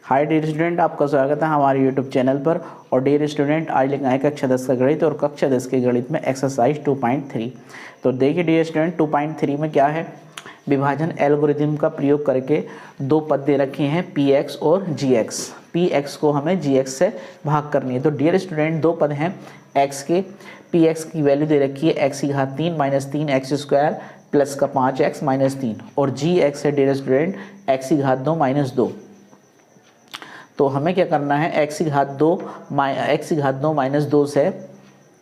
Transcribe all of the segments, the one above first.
Hi dear student, आपका स्वागत है हमारे यूट्यूब चैनल पर। और डियर स्टूडेंट, आज लेकर आए कक्षा 10 का गणित और कक्षा 10 के गणित में एक्सरसाइज 2.3। तो देखिए डियर स्टूडेंट, 2.3 में क्या है, विभाजन एल्गोरिथम का प्रयोग करके दो पद दे रखे हैं px और gx। px को हमें gx से भाग करनी है। तो डियर स्टूडेंट, दो पद हैं x के, px की वैल्यू दे रखी है x की घात 3 माइनस 3x स्क्वायर प्लस का 5x माइनस 3, और gx है डियर स्टूडेंट x की घात 2 माइनस 2। तो हमें क्या करना है, x की घात 2 माइनस 2 से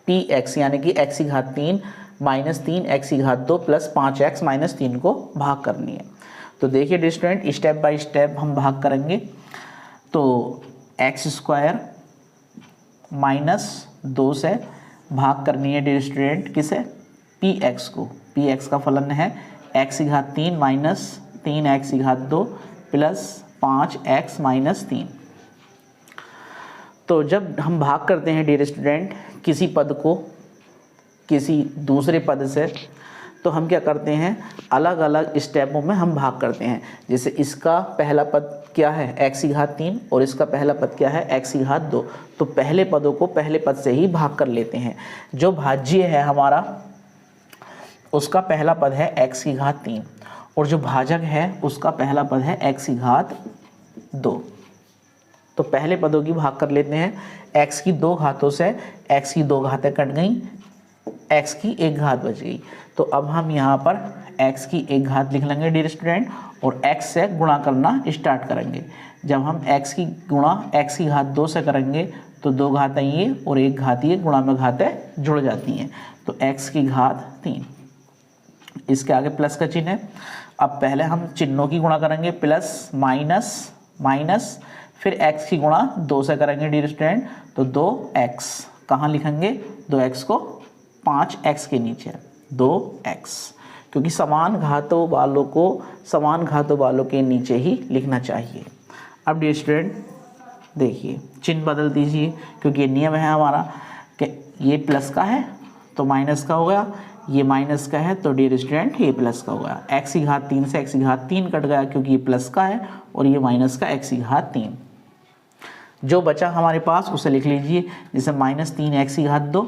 px यानी कि x की घात 3 माइनस 3x की घात 2 प्लस 5x माइनस 3 को भाग करनी है। तो देखिए dear student, step by step हम भाग करेंगे। तो x स्क्वायर माइनस 2 से भाग करनी है डियर स्टूडेंट किसे, px को। px का फलन है x की घात 3 माइनस 3x की घात 2 प्लस 5x माइनस 3। तो जब हम भाग करते हैं डियर स्टूडेंट किसी पद को किसी दूसरे पद से, तो हम क्या करते हैं, अलग अलग स्टेपों में हम भाग करते हैं। जैसे इसका पहला पद क्या है, x की घात 3, और इसका पहला पद क्या है, x की घात 2। तो पहले पदों को पहले पद से ही भाग कर लेते हैं। जो भाज्य है हमारा, उसका पहला पद है x की घात 3, और जो भाजक है उसका पहला पद है x की घात 2। तो पहले पदों की भाग कर लेते हैं। x की दो घातों से x की दो घातें कट गई, x की एक घात बच गई। तो अब हम यहाँ पर x की एक घात लिख लेंगे डियर स्टूडेंट, और x से गुणा करना स्टार्ट करेंगे। जब हम x की गुणा x की घात 2 से करेंगे तो दो घातें ये और एक घात ये, गुणा में घातें जुड़ जाती हैं। तो x की घात 3, इसके आगे प्लस का चिन्ह है। अब पहले हम चिन्हों की गुणा करेंगे, प्लस माइनस माइनस, फिर x की गुणा 2 से करेंगे डियर स्टूडेंट, तो 2x कहाँ लिखेंगे, 2x को 5x के नीचे 2x, क्योंकि समान घातों वालों के नीचे ही लिखना चाहिए। अब डियर स्टूडेंट देखिए, चिन्ह बदल दीजिए, क्योंकि ये नियम है हमारा कि ये प्लस का है तो माइनस का हो गया, ये माइनस का है तो डियर स्टूडेंट ये प्लस का हो गया। x की घात 3 से x की घात 3 कट गया, क्योंकि ये प्लस का है और ये माइनस का x की घात 3। जो बचा हमारे पास उसे लिख लीजिए, जैसे माइनस 3x की घात 2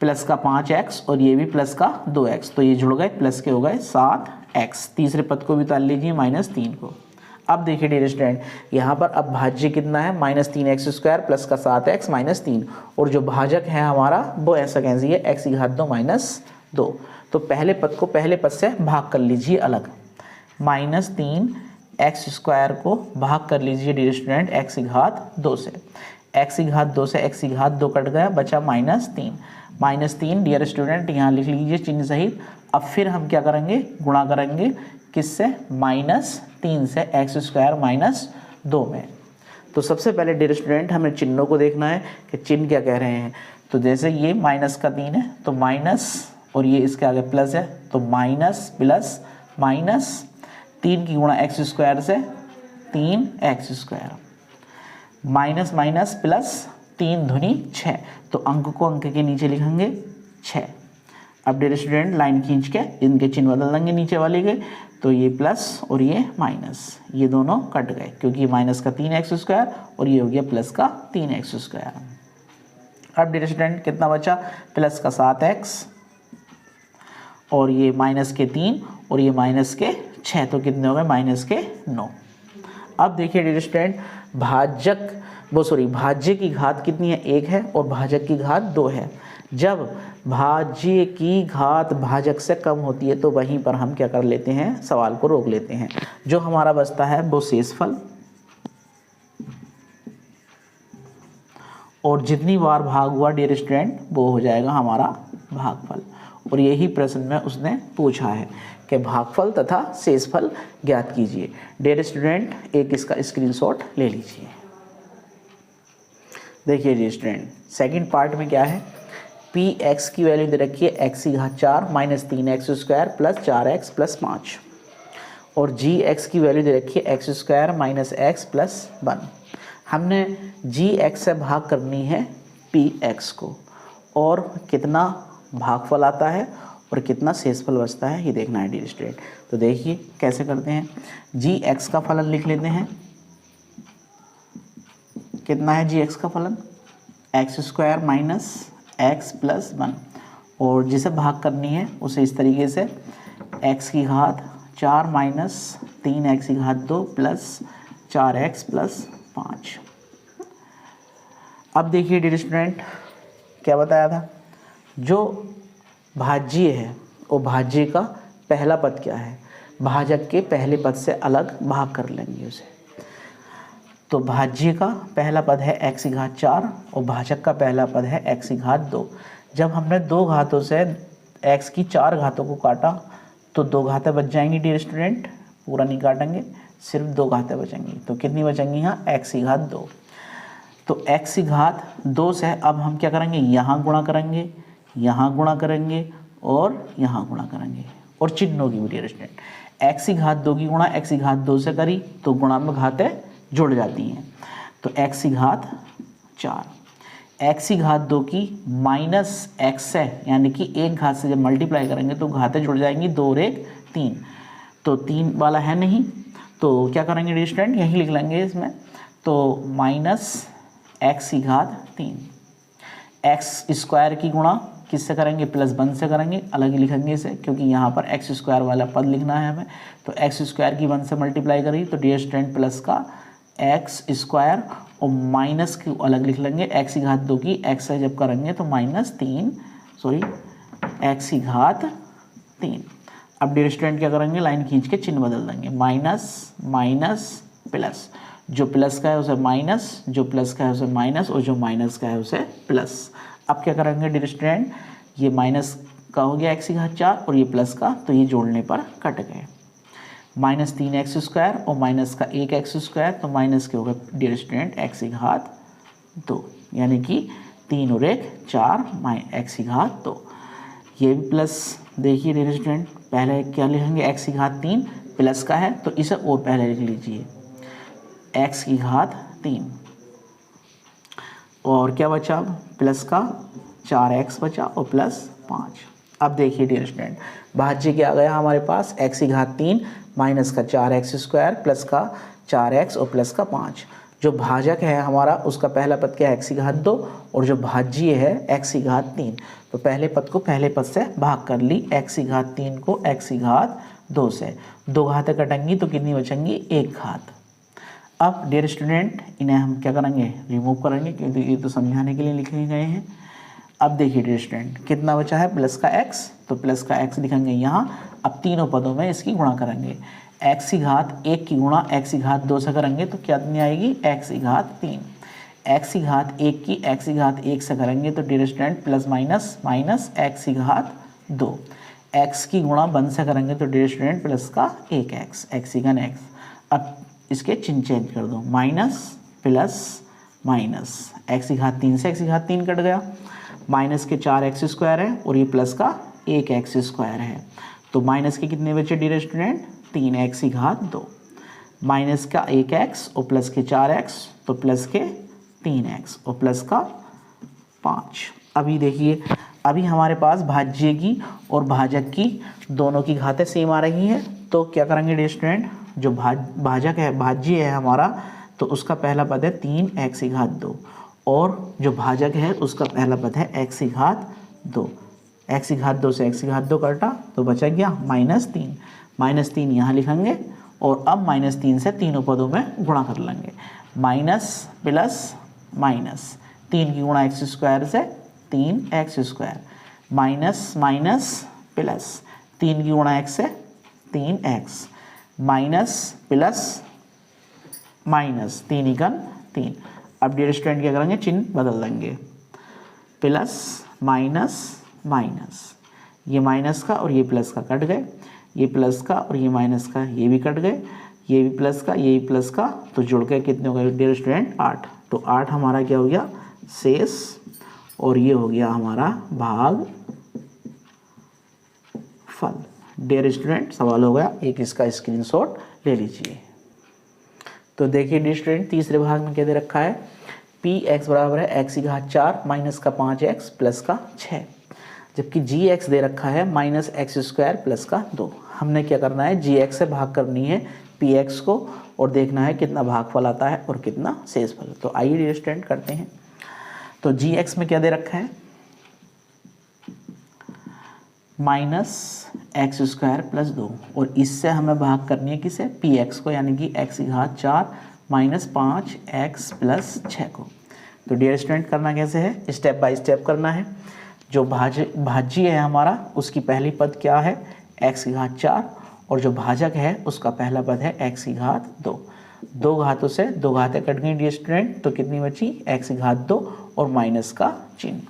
प्लस का 5x और ये भी प्लस का 2x, तो ये जुड़ गए, प्लस के हो गए 7x। तीसरे पद को भी उतार लीजिए, माइनस 3 को। अब देखिए डियर स्टूडेंट, यहाँ पर अब भाज्य कितना है, माइनस 3x स्क्वायर प्लस का 7x माइनस 3, और जो भाजक है हमारा वो ऐसा कीजिए x की घात 2 माइनस 2। तो पहले पद को पहले पद से भाग कर लीजिए अलग, माइनस 3x स्क्वायर को भाग कर लीजिए डियर स्टूडेंट x की घात 2 से। x की घात 2 से x की घात 2 कट गया, बचा माइनस 3। माइनस 3 डियर स्टूडेंट यहाँ लिख लीजिए चिन्ह सहित। अब फिर हम क्या करेंगे, गुणा करेंगे किससे, माइनस 3 से x स्क्वायर माइनस 2 में। तो सबसे पहले डियर स्टूडेंट हमें चिन्हों को देखना है कि चिन्ह क्या कह रहे हैं। तो जैसे ये माइनस का 3 है तो माइनस, और ये इसके आगे प्लस है तो माइनस प्लस माइनस, 3 की गुणा x स्क्वायर से 3x square, minus minus plus, 3 दूनी 6, तो अंक को अंक के नीचे लिखेंगे 6। अब डियर स्टूडेंट लाइन खींच के इनके चिन्ह बदल देंगे नीचे वाले के, तो ये प्लस और ये माइनस, ये दोनों कट गए, क्योंकि माइनस का 3x स्क्वायर और ये हो गया प्लस का 3x स्क्वायर। अब डियर स्टूडेंट कितना बचा, प्लस का 7x और ये माइनस के 3 और ये माइनस के 6, तो कितने हो गए, माइनस के 9। अब देखिए डियर स्टूडेंट, भाज्य की घात कितनी है, 1 है, और भाजक की घात 2 है। जब भाज्य की घात भाजक से कम होती है तो वहीं पर हम क्या कर लेते हैं, सवाल को रोक लेते हैं। जो हमारा बचता है वो शेषफल, और जितनी बार भाग हुआ डियर स्टूडेंट वो हो जाएगा हमारा भागफल। और यही प्रश्न में उसने पूछा है कि भागफल तथा शेषफल ज्ञात कीजिए। डियर स्टूडेंट एक इसका स्क्रीनशॉट ले लीजिए। देखिए डियर स्टूडेंट, सेकंड पार्ट में क्या है, px की वैल्यू दे रखी है x की घात 4 minus 3x square plus 4x plus 5, और gx की वैल्यू दे रखी है x square minus x plus 1। हमने gx से भाग करनी है px को, और कितना भागफल आता है और कितना शेषफल बचता है ये देखना है डियर स्टूडेंट। तो देखिए कैसे करते हैं, जी एक्स का फलन लिख लेते हैं। कितना है जी एक्स का फलन, x square minus x plus 1, और जिसे भाग करनी है उसे इस तरीके से एक्स की घात 4 माइनस 3 एक्स की घात 2 प्लस 4x प्लस 5। अब देखिए डियर स्टूडेंट क्या बताया था, जो भाज्य है वो भाज्य का पहला पद क्या है, भाजक के पहले पद से अलग भाग कर लेंगे उसे। तो भाज्य का पहला पद है x की घात 4 और भाजक का पहला पद है x की घात 2। जब हमने दो घातों से x की 4 घातों को काटा तो 2 घातें बच जाएंगी डियर स्टूडेंट, पूरा नहीं काटेंगे, सिर्फ 2 घातें बचेंगी। तो कितनी बचेंगी यहाँ, x की घात 2। तो x की घात 2 से अब हम क्या करेंगे, यहाँ गुणा करेंगे, यहाँ गुणा करेंगे और यहाँ गुणा करेंगे, और चिन्हों की भी डियर स्टूडेंट। x की घात 2 की गुणा x की घात 2 से करी तो गुणा में घातें जुड़ जाती हैं। तो x की घात 4, x की घात 2 की माइनस x है, यानी कि एक घात से जब मल्टीप्लाई करेंगे तो घातें जुड़ जाएंगी, 2 और 1 3, तो 3 वाला है नहीं, तो क्या करेंगे डियर स्टूडेंट, यही लिख लेंगे इसमें। तो माइनस x की घात 3, एक्स स्क्वायर की गुणा किससे करेंगे, प्लस 1 से करेंगे, अलग ही लिखेंगे इसे क्योंकि यहाँ पर एक्स स्क्वायर वाला पद लिखना है हमें। तो एक्स स्क्वायर की 1 से मल्टीप्लाई करी तो डियर स्टूडेंट प्लस का एक्स स्क्वायर और माइनस की अलग लिख लेंगे, एक्स की घात 2 की एक्स से जब करेंगे तो माइनस 3, सॉरी एक्स की घात 3। अब डियर स्टूडेंट क्या करेंगे, लाइन खींच के चिन्ह बदल देंगे, माइनस माइनस प्लस, जो प्लस का है उसे माइनस, जो प्लस का है उसे माइनस, और जो माइनस का है उसे प्लस। अब क्या करेंगे डियर स्टूडेंट, ये माइनस का हो गया एक्स की घात 4 और ये प्लस का, तो ये जोड़ने पर कट गए, माइनस 3 एक्स स्क्वायर और माइनस का 1 एक्स स्क्वायर, तो माइनस के हो गए डियर स्टूडेंट एक्स की घात 2, यानी कि 3 और 1 4 एक्स की घात 2। ये भी प्लस, देखिए डियर स्टूडेंट पहले क्या लिखेंगे, एक्स की घात 3 प्लस का है तो इसे और पहले लिख लीजिए, एक्स की घात 3, और क्या बचा, अब प्लस का 4x बचा और प्लस 5। अब देखिए डियर स्टूडेंट भाज्य क्या आ गया हमारे पास, x की घात 3 माइनस का 4x स्क्वायर प्लस का 4x और प्लस का 5। जो भाजक है हमारा उसका पहला पद क्या है, x की घात 2, और जो भाज्य है x की घात 3। तो पहले पद को पहले पद से भाग कर ली, x की घात 3 को x की घात 2 से, 2 घातें कटेंगी तो कितनी बचेंगी, 1 घात। अब डियर स्टूडेंट इन्हें हम क्या करेंगे, रिमूव करेंगे क्योंकि ये तो समझाने के लिए लिखे गए हैं। अब देखिए डियर स्टूडेंट कितना बचा है, प्लस का x, तो प्लस का x लिखेंगे यहाँ। अब तीनों पदों में इसकी गुणा करेंगे, x की घात 1 की गुणा x की घात 2 से करेंगे तो क्या कितनी आएगी, x की घात 3, x की घात 1 की x की घात 1 से करेंगे तो dear student plus minus minus x की घात 2, x की गुणा 1 से करेंगे तो डियर स्टूडेंट प्लस का 1x, x की घन x। अब इसके चिन्ह चेंज कर दो, माइनस प्लस माइनस, एक्स की घात 3 से एक्स की घात 3 कट गया, माइनस के 4x स्क्वायर है और ये प्लस का 1x स्क्वायर है, तो माइनस के कितने बचे डियर स्टूडेंट, 3x की घात 2, माइनस का 1x और प्लस के 4x तो प्लस के 3x और प्लस का 5। अभी देखिए अभी हमारे पास भाज्य की और भाजक की दोनों की घातें सेम आ रही हैं, तो क्या करेंगे डियर स्टूडेंट, जो भाजक है भाज्य है हमारा तो उसका पहला पद है 3x की घात 2, और जो भाजक है उसका पहला पद है x की घात 2। x की घात 2 से x की घात 2 काटा तो बचा क्या, -3, -3 यहाँ लिखेंगे और अब -3 से तीनों पदों में गुणा कर लेंगे, माइनस प्लस माइनस, 3 की गुणा x स्क्वायर से 3x square, minus minus plus, 3 की गुणा x से 3x, माइनस प्लस माइनस, 3 एकम 3। अब डियर स्टूडेंट क्या करेंगे, चिन्ह बदल देंगे, प्लस माइनस माइनस, ये माइनस का और ये प्लस का कट गए, ये प्लस का और ये माइनस का ये भी कट गए, ये भी प्लस का ये भी प्लस का, तो जुड़ के कितने हो गए डियर स्टूडेंट, 8। तो 8 हमारा क्या हो गया, शेष, और ये हो गया हमारा भाग फल। डियर स्टूडेंट सवाल हो गया, एक इसका स्क्रीनशॉट ले लीजिए। तो देखिए डियर स्टूडेंट तीसरे भाग में क्या दे रखा है, पी एक्स बराबर है एक्स की घात 4 माइनस का 5x प्लस का 6। जबकि जी एक्स दे रखा है माइनस एक्स स्क्वायर प्लस का 2। हमने क्या करना है, जी एक्स से भाग करनी है पी एक्स को और देखना है कितना भागफल आता है और कितना शेषफल। तो आइए डियर स्टूडेंट करते हैं। तो जी एक्स में क्या दे रखा है, माइनस एक्स स्क्वायर प्लस 2 और इससे हमें भाग करनी है किसे, पी एक्स को, यानी कि एक्स की घात 4 माइनस 5 एक्स प्लस 6 को। तो डियर स्टूडेंट करना कैसे है, स्टेप बाय स्टेप करना है। जो भाज्य है हमारा उसकी पहली पद क्या है, एक्स की घात 4 और जो भाजक है उसका पहला पद है एक्स की घात 2। दो घातों से दो घातें कट गई डियर स्टूडेंट, तो कितनी बची, एक्स की घात 2 और माइनस का चिन्ह।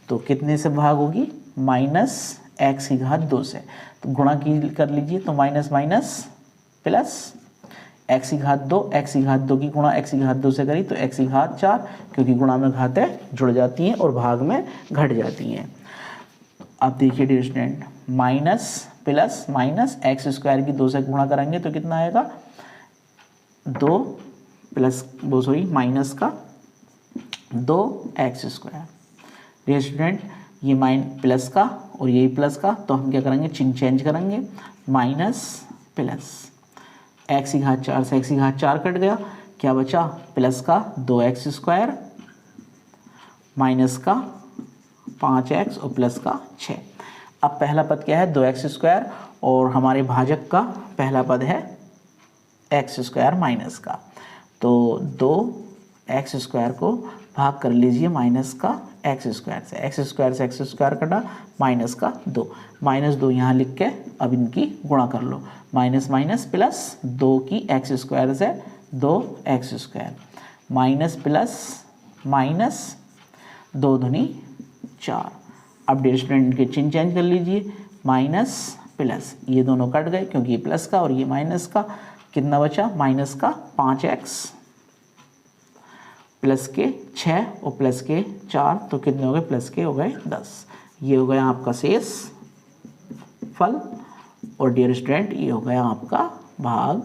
तो कितने से भाग होगी, माइनस एक्स की घात 2 से। तो गुणा की कर लीजिए, तो माइनस माइनस प्लस एक्स की घात 2, एक्स की घात 2 की गुणा एक्स की घात 2 से करी तो एक्स की घात 4, क्योंकि गुणा में घातें जुड़ जाती हैं और भाग में घट जाती हैं। अब देखिए dear student, minus plus minus x square की 2 से गुणा करेंगे तो कितना आएगा, 2 प्लस वो सॉरी माइनस का 2 एक्स स्क्वायर। डियर स्टूडेंट ये प्लस का और यही प्लस का, तो हम क्या करेंगे, चिन्ह चेंज करेंगे, माइनस प्लस एक्स की घात 4 से एक्स की घात 4 कट गया, क्या बचा, प्लस का 2 एक्स स्क्वायर माइनस का 5 एक्स और प्लस का 6। अब पहला पद क्या है, 2 एक्स स्क्वायर और हमारे भाजक का पहला पद है एक्स स्क्वायर माइनस का। तो 2 एक्स स्क्वायर को भाग कर लीजिए माइनस का एक्स स्क्वायर से, एक्स स्क्वायर से एक्स स्क्वायर कटा, माइनस का 2, माइनस 2 यहाँ लिख के अब इनकी गुणा कर लो, माइनस माइनस प्लस 2 की एक्स स्क्वायर से 2 x square minus plus minus 2 दूनी 4। अब डियर स्टूडेंट इनके चिन्ह चेंज कर लीजिए, माइनस प्लस ये दोनों कट गए क्योंकि ये प्लस का और ये माइनस का, कितना बचा, माइनस का 5x प्लस के 6 और प्लस के 4, तो कितने हो गए, प्लस के हो गए 10। ये हो गया आपका शेष फल और डियर स्टूडेंट ये हो गया आपका भाग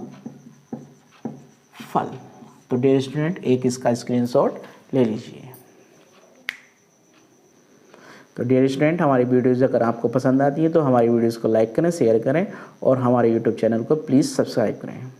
फल। तो डियर स्टूडेंट एक इसका स्क्रीनशॉट ले लीजिए। तो डियर स्टूडेंट हमारी वीडियोज़ अगर आपको पसंद आती है तो हमारी वीडियोज़ को लाइक करें, शेयर करें और हमारे यूट्यूब चैनल को प्लीज़ सब्सक्राइब करें।